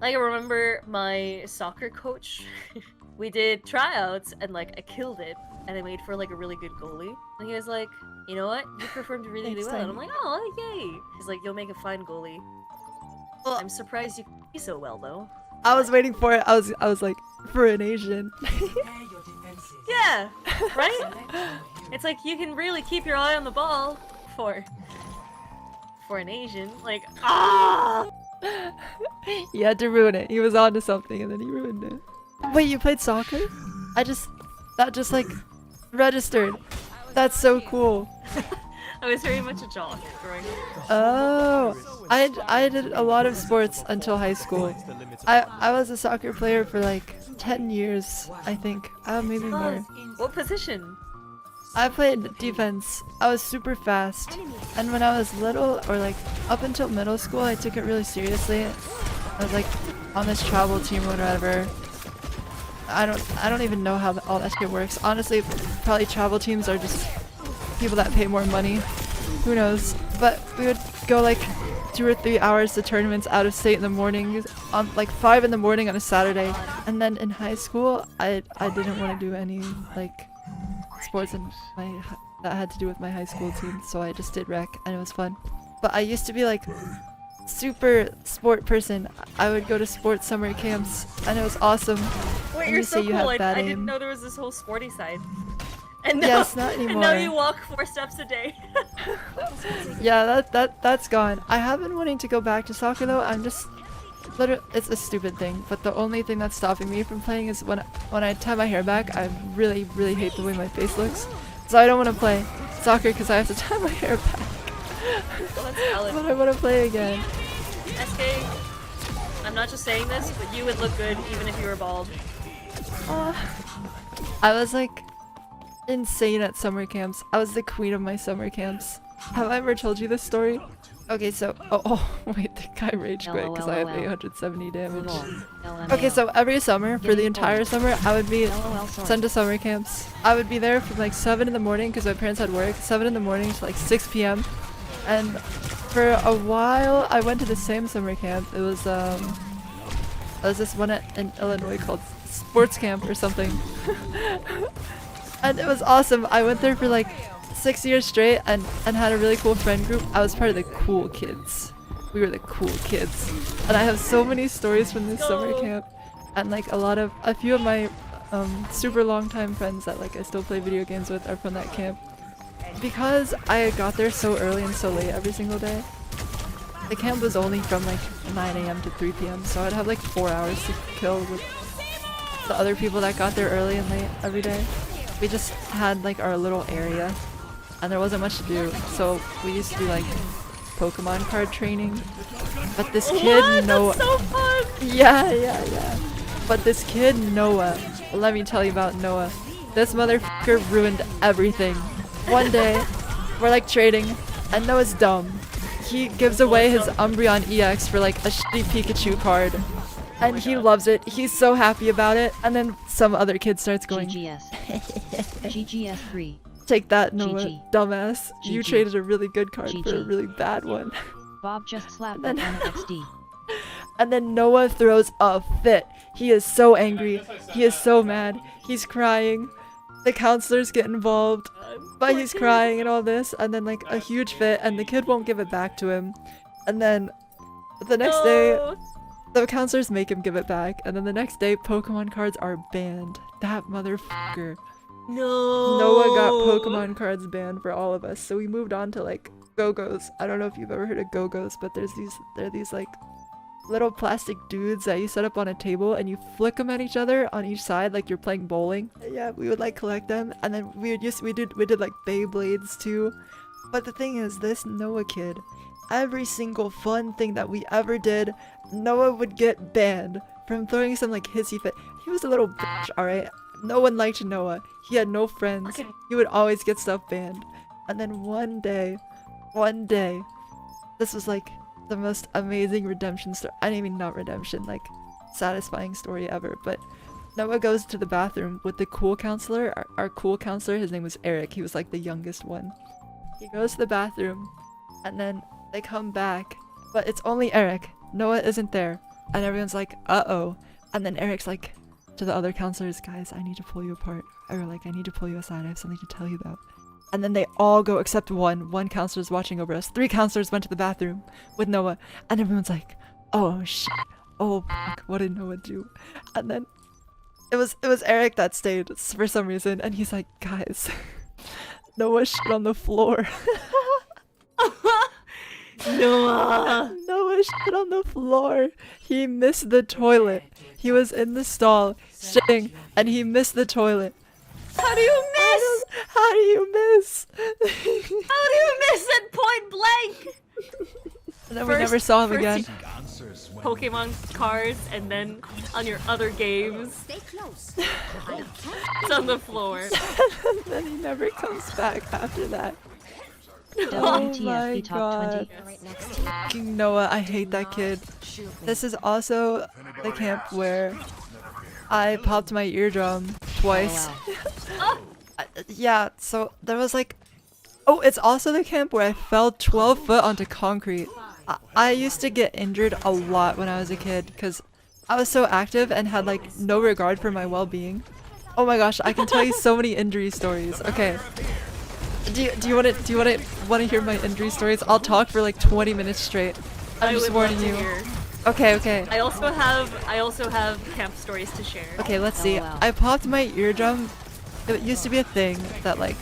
Like, I remember my soccer coach, we did tryouts and like I killed it and I made for like a really good goalie. And he was like, you know what? You performed really, really Thanks, well. And I'm Tiny. like, oh, yay. He's like, you'll make a fine goalie. Well, I'm surprised you can be so well though. I was waiting for it. I was like, for an Asian. Yeah, right? It's like you can really keep your eye on the ball for an Asian. Like, ah! He had to ruin it. He was onto something and then he ruined it. Wait, you played soccer? That just like registered. That's so cool. I was very much a jock growing up. Oh, I did a lot of sports until high school. I was a soccer player for like 10 years, I think. Maybe more. What position? I played defense. I was super fast. And when I was little, or like up until middle school, I took it really seriously. I was like on this travel team or whatever. I don't even know how all that shit works. Honestly, probably travel teams are just people that pay more money. Who knows? But we would go like 2 or 3 hours to tournaments out of state in the morning, on like 5 in the morning on a Saturday. And then in high school, I didn't want to do any like sports that had to do with my high school team, so I just did rec and it was fun. But I used to be like super sport person. I would go to sports summer camps and it was awesome. Wait, And you're you so say you cool. have bad I didn't aim. know there was this whole sporty side. And now, Yes, not and now anymore. you walk 4 steps a day. Yeah, that's gone. I have been wanting to go back to soccer though. I'm just literally, it's a stupid thing, but the only thing that's stopping me from playing is when I tie my hair back, I really hate the way my face looks. So I don't want to play soccer because I have to tie my hair back. Well, that's valid. But I want to play again. Eskay, I'm not just saying this, but you would look good even if you were bald. I was like insane at summer camps. I was the queen of my summer camps. Have I ever told you this story? Okay, so wait, the guy rage quit because I have 870 damage. Okay, so every summer, for the entire summer, I would be sent to summer camps. I would be there from like 7 in the morning because my parents had work, 7 in the morning to like 6 p.m. And for a while, I went to the same summer camp. It was this one in Illinois called Sports Camp or something. And it was awesome. I went there for like 6 years straight and had a really cool friend group. I was part of the cool kids. We were the cool kids. And I have so many stories from this summer camp. And like a few of my super long time friends that like I still play video games with are from that camp. Because I got there so early and so late every single day. The camp was only from like 9 a.m. to 3 p.m. So I'd have like 4 hours to kill with the other people that got there early and late every day. We just had like our little area and there wasn't much to do, so we used to do like Pokemon card training. But this kid Noah, That's so fun! yeah. But this kid Noah, let me tell you about Noah. This motherfucker ruined everything. One day, we're like trading, and Noah's dumb. He gives away his Umbreon EX for like a shitty Pikachu card. And he loves it. He's so happy about it. And then some other kid starts going, GGS 3. Take that, Noah, GG. dumbass. You GG. traded a really good card for a GG. really bad one. Bob just slapped And me then- on XD. And then Noah throws a fit. He is so angry. He is so mad. He's crying. The counselors get involved. But he's crying and all this. And then like a huge fit. And the kid won't give it back to him. And then the next day, the counselors make him give it back. And then the next day, Pokemon cards are banned. That motherfucker. No. Noah got Pokemon cards banned for all of us. So we moved on to like Go-Go's. I don't know if you've ever heard of Go-Go's, but they're these like little plastic dudes that you set up on a table and you flick them at each other on each side like you're playing bowling. Yeah, we would like collect them, and then we did like Beyblades too. But the thing is, this Noah kid, every single fun thing that we ever did, Noah would get banned from throwing some like hissy fit. He was a little bitch, alright? No one liked Noah. He had no friends. He would always get stuff banned. And then one day, this was like the most amazing redemption story. I mean, not redemption, like satisfying story ever. But Noah goes to the bathroom with the cool counselor. Our cool counselor, his name was Eric. He was like the youngest one. He goes to the bathroom and then they come back, but it's only Eric. Noah isn't there. And everyone's like, uh-oh. And then Eric's like to the other counselors, guys, I need to pull you apart. Or like, I need to pull you aside. I have something to tell you about. And then they all go except one. One counselor's watching over us. 3 counselors went to the bathroom with Noah. And everyone's like, oh shit. Oh fuck, what did Noah do? And then it was Eric that stayed for some reason. And he's like, guys, Noah shit on the floor. Noah! Noah shit on the floor. He missed the toilet. He was in the stall shitting and he missed the toilet. How do you miss? How do you miss? How do you miss at point blank? And then we never saw him again. Pokemon cards, and then on your other games, Stay close. it's on the floor. And then he never comes back after that. Oh my WTF top 20. god. Right next to you. Fucking Noah, I hate that kid. This is also the camp where I popped my eardrum twice. LOL. Yeah, so there was like... Oh, it's also the camp where I fell 12 foot onto concrete. I used to get injured a lot when I was a kid because I was so active and had like no regard for my well-being. Oh my gosh, I can tell you so many injury stories. Okay. Do you want to hear my injury stories? I'll talk for like 20 minutes straight. I'm I just would love warning to you. hear. Okay. I also have camp stories to share. Okay, let's see. LOL. I popped my eardrum. It used to be a thing that like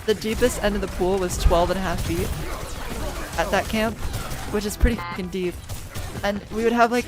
the deepest end of the pool was 12.5 feet at that camp, which is pretty fucking deep. And we would have like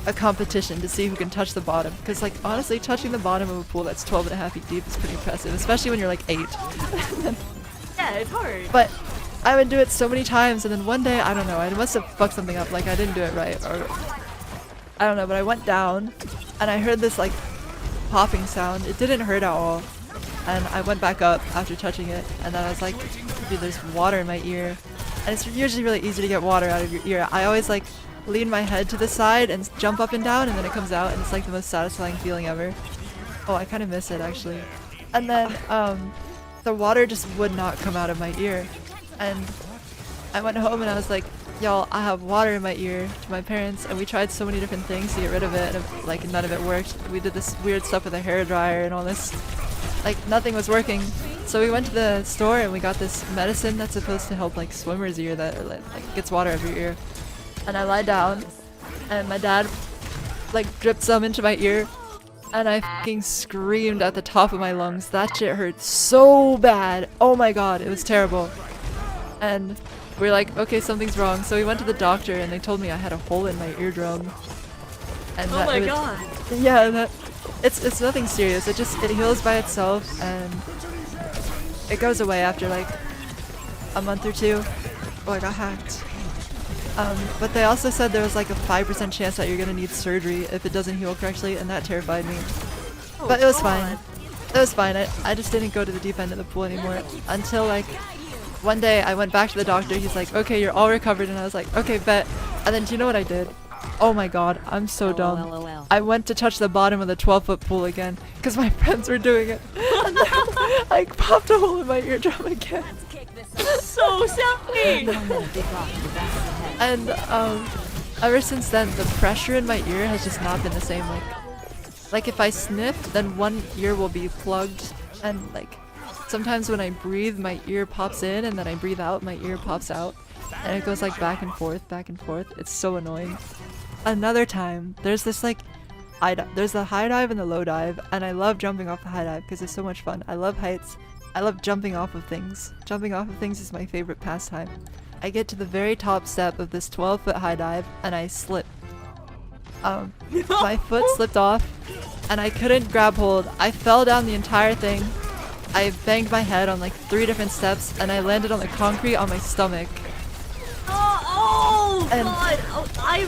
a competition to see who can touch the bottom. Because like honestly, touching the bottom of a pool that's 12.5 feet deep is pretty impressive, especially when you're like 8. Yeah, it's hard. But I would do it so many times, and then one day, I don't know, I must have fucked something up, like I didn't do it right, or I don't know, but I went down, and I heard this like popping sound. It didn't hurt at all, and I went back up after touching it, and then I was like, dude, there's water in my ear, and it's usually really easy to get water out of your ear. I always like lean my head to the side and jump up and down, and then it comes out, and it's like the most satisfying feeling ever. Oh, I kind of miss it actually. And then the water just would not come out of my ear. And I went home and I was like, y'all, I have water in my ear to my parents, and we tried so many different things to get rid of it, and like none of it worked. We did this weird stuff with a hairdryer and all this, like nothing was working. So we went to the store and we got this medicine that's supposed to help like swimmer's ear that like gets water out of your ear. And I lied down and my dad like dripped some into my ear. And I fucking screamed at the top of my lungs. That shit hurt so bad. Oh my god, it was terrible. And we're like, okay, something's wrong. So we went to the doctor and they told me I had a hole in my eardrum. And Oh my god. Yeah, it's nothing serious. It heals by itself and it goes away after like a month or 2. Oh, I got hacked. But they also said there was like a 5% chance that you're gonna need surgery if it doesn't heal correctly, and that terrified me. But it was fine. It was fine. I just didn't go to the deep end of the pool anymore until like one day I went back to the doctor. He's like, okay, you're all recovered, and I was like, okay, bet. And then do you know what I did? Oh my god, I'm so dumb. LOL. I went to touch the bottom of the 12-foot pool again because my friends were doing it. And then I popped a hole in my eardrum again. So silly. And ever since then, the pressure in my ear has just not been the same. Like if I sniff, then one ear will be plugged, and like sometimes when I breathe, my ear pops in, and then I breathe out, my ear pops out, and it goes like back and forth, back and forth. It's so annoying. Another time, there's this like there's the high dive and the low dive, and I love jumping off the high dive because it's so much fun. I love heights. I love jumping off of things. Jumping off of things is my favorite pastime. I get to the very top step of this 12-foot high dive and I slip. My foot slipped off and I couldn't grab hold. I fell down the entire thing. I banged my head on like 3 different steps and I landed on the concrete on my stomach. Oh And- god! Oh, I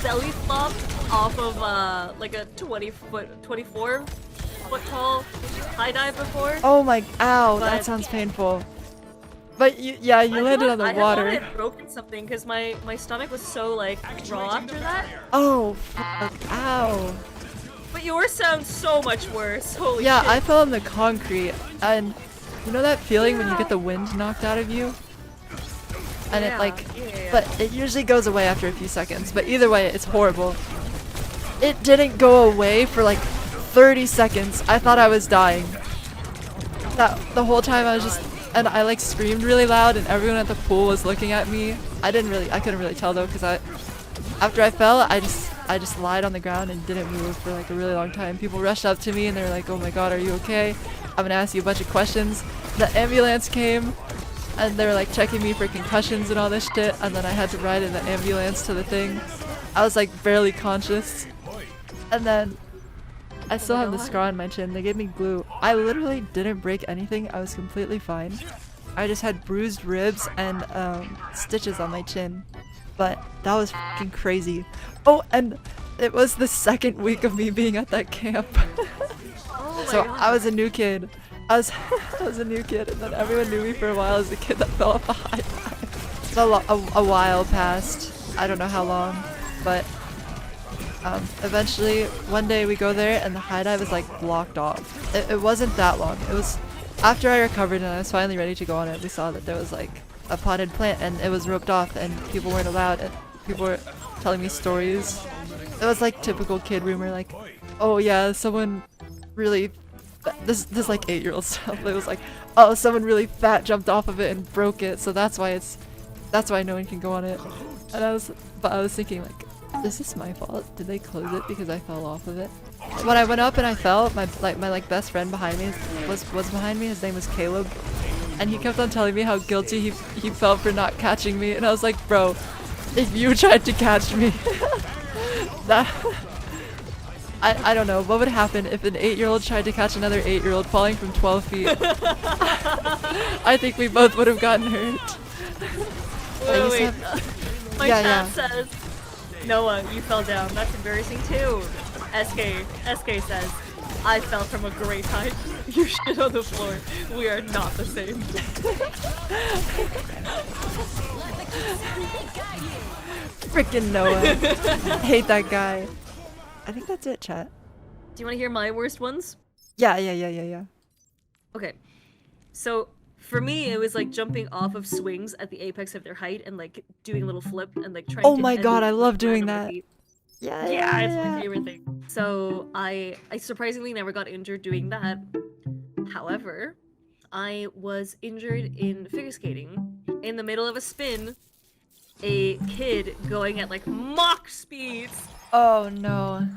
belly flopped off of like a 24 foot tall high dive before. Oh my, ow, that But- sounds painful. But you landed on the water. I had broken something because my stomach was so like raw after that. Oh, fuck, ow. But yours sounds so much worse. Holy Yeah, shit. I fell on the concrete, and you know that feeling when you get the wind knocked out of you? And it like, Yeah. but it usually goes away after a few seconds, but either way, it's horrible. it didn't go away for like 30 seconds. I thought I was dying. The whole time I was just, and I like screamed really loud and everyone at the pool was looking at me. I couldn't really tell though because after I fell, I just lied on the ground and didn't move for like a really long time. People rushed up to me and they were like, oh my god, are you okay? I'm gonna ask you a bunch of questions. The ambulance came and they were like checking me for concussions and all this shit, and then I had to ride in the ambulance to the thing. I was like barely conscious. And then I still have the scar on my chin. They gave me glue. I literally didn't break anything. I was completely fine. I just had bruised ribs and stitches on my chin. But that was fucking crazy. Oh, and it was the second week of me being at that camp. So I was a new kid. I was a new kid, and then everyone knew me for a while as the kid that fell off a high dive. So a while passed. I don't know how long, but eventually one day we go there and the high dive is like blocked off. It wasn't that long. It was after I recovered and I was finally ready to go on it. We saw that there was like a potted plant and it was roped off and people weren't allowed, and people were telling me stories. It was like typical kid rumor, like, oh yeah, someone really this like 8-year-old stuff. It was like, oh, someone really fat jumped off of it and broke it, so that's why no one can go on it. And I was thinking like, is this my fault? Did they close it because I fell off of it? When I went up and I fell, my best friend behind me was behind me. His name was Caleb, and he kept on telling me how guilty he felt for not catching me. And I was like, bro, if you tried to catch me, that I don't know what would happen if an 8-year-old tried to catch another 8-year-old falling from 12 feet. I think we both would have gotten hurt. Wait. My chat says, Noah, you fell down. That's embarrassing too. Eskay says, I fell from a great height. You shit on the floor. We are not the same. Frickin' Noah. Hate that guy. I think that's it, chat. Do you want to hear my worst ones? Yeah. Okay. So, for me, it was like jumping off of swings at the apex of their height and like doing a little flip and like trying to- Oh my god, I love doing that. Yeah, it's my favorite thing. So I surprisingly never got injured doing that. However, I was injured in figure skating. In the middle of a spin, a kid going at like Mach speeds Oh no.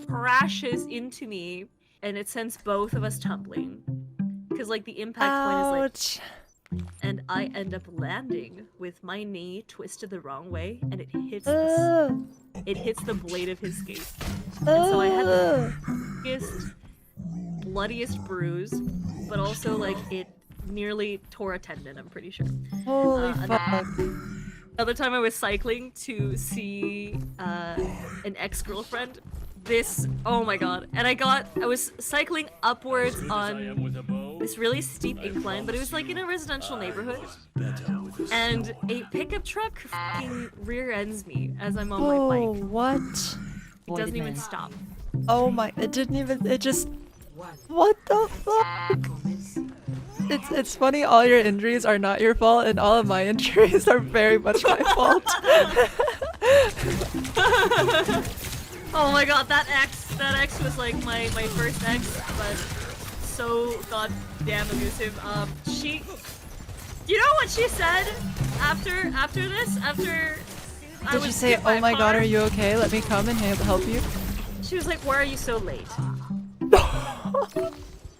crashes into me, and it sends both of us tumbling. Because like the impact point is like, and I end up landing with my knee twisted the wrong way, and it hits the blade of his skate. And so I had the biggest, bloodiest bruise, but also like it nearly tore a tendon, I'm pretty sure. Holy fuck. Another time I was cycling to see an ex-girlfriend. Oh my god. And I was cycling upwards on this really steep incline, but it was like in a residential neighborhood. And a pickup truck fucking rear ends me as I'm on my bike. What? It doesn't even stop. Oh my, it just, what the fuck? It's funny, all your injuries are not your fault, and all of my injuries are very much my fault. Oh my god, that ex was like my first ex, but so goddamn abusive. You know what she said after this? Did she say, oh my god, are you okay? Let me come and help you? She was like, why are you so late?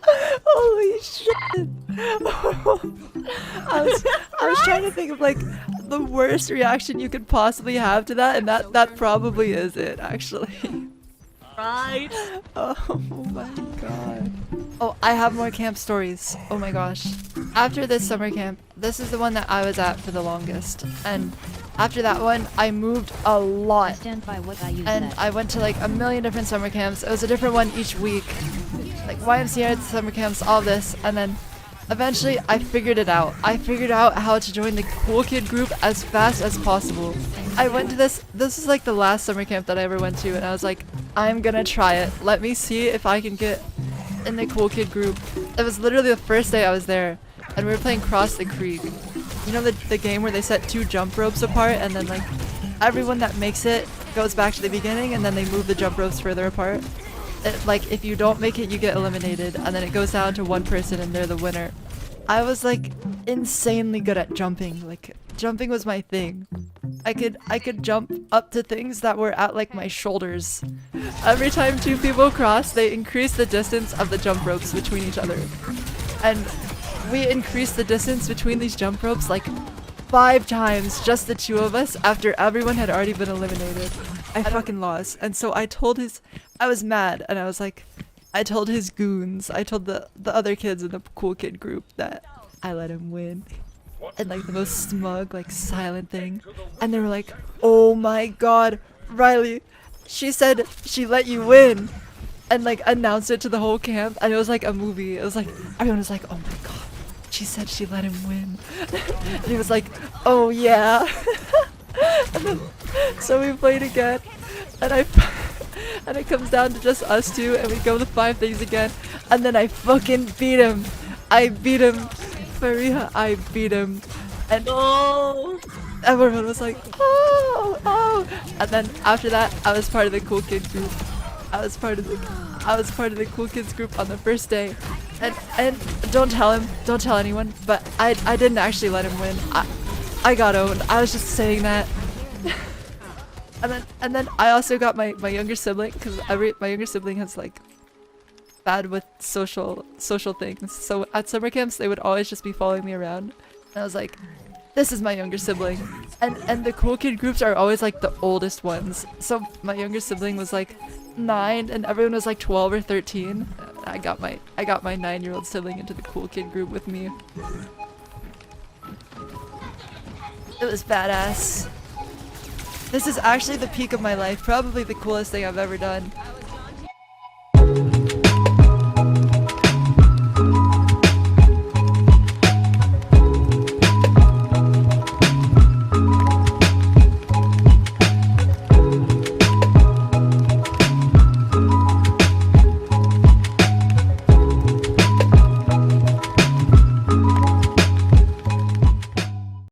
Holy shit! I was trying to think of like the worst reaction you could possibly have to that, and that probably is it, actually. Right? Oh my god. Oh, I have more camp stories. Oh my gosh. After this summer camp, this is the one that I was at for the longest, and after that one, I moved a lot. I stand by what I And I went to like a million different summer camps. It was a different one each week. Like YMCA summer camps, all this, and then eventually I figured it out. I figured out how to join the cool kid group as fast as possible. I went to this is like the last summer camp that I ever went to, and I was like, I'm gonna try it. Let me see if I can get in the cool kid group. It was literally the first day I was there, and we were playing Cross the Creek. You know the game where they set two jump ropes apart, and then like everyone that makes it goes back to the beginning, and then they move the jump ropes further apart. Like, if you don't make it, you get eliminated, and then it goes down to one person and they're the winner. I was like insanely good at jumping. Like, jumping was my thing. I could jump up to things that were at like my shoulders. Every time two people cross, they increase the distance of the jump ropes between each other. And we increased the distance between these jump ropes like 5 times, just the two of us, after everyone had already been eliminated. I fucking lost. And so I was mad, and I was like, I told his goons, I told the other kids in the cool kid group that I let him win. And like the most smug, like silent thing. And they were like, oh my god, Riley, she said she let you win. And like announced it to the whole camp, and it was like a movie. It was like, everyone was like, oh my god, she said she let him win. And he was like, oh yeah. And then, so we played again, and and it comes down to just us two, and we go to 5 things again, and then I fucking beat him. I beat him. Fariha, I beat him. And everyone was like, oh, oh. And then after that, I was part of the cool kid group. I was part of the cool kids group on the first day. And don't tell him, don't tell anyone, but I didn't actually let him win. I got owned. I was just saying that. And then I also got my younger sibling, because my younger sibling has like bad with social things. So at summer camps, they would always just be following me around. And I was like, this is my younger sibling. And the cool kid groups are always like the oldest ones. So my younger sibling was like 9, and everyone was like 12 or 13. I got my 9-year-old sibling into the cool kid group with me. It was badass. This is actually the peak of my life, probably the coolest thing I've ever done.